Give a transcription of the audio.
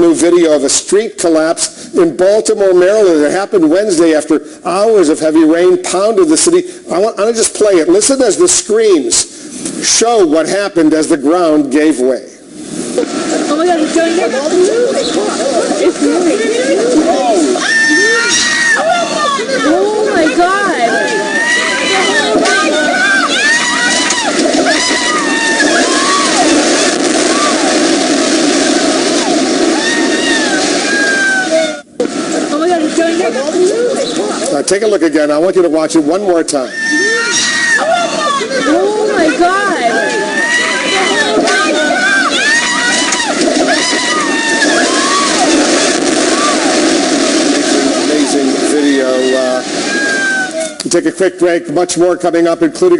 new video of a street collapse in Baltimore, Maryland. It happened Wednesday after hours of heavy rain pounded the city. I want to just play it. Listen as the screams show what happened as the ground gave way. Oh my God, it's going down. It's moving. Oh my God. Oh my God, it's going down. Take a look again. I want you to watch it one more time. Oh my God. Amazing video. We'll take a quick break. Much more coming up, including